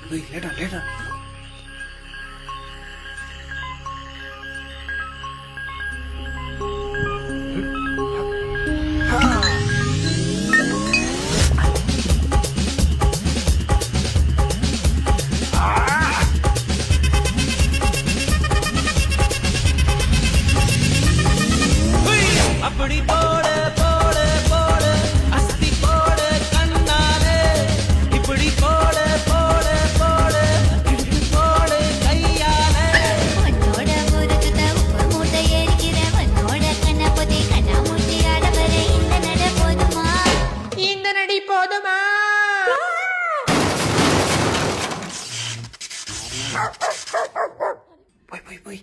லேட்டா அப்படி போடு போடு போடு அஸ்தி போடு கண்ணாலே இப்படி போடு போடு போடு இடுப்பு போடு கையாலே உன்னோட முறுக்குத உப்பு மூட்டை எரிக்கிற உன்னோட கண்ணபொதி கண்ணாமூச்சி ஆடவர இந்த நட போதுமா இந்த நடி போதுமா போய்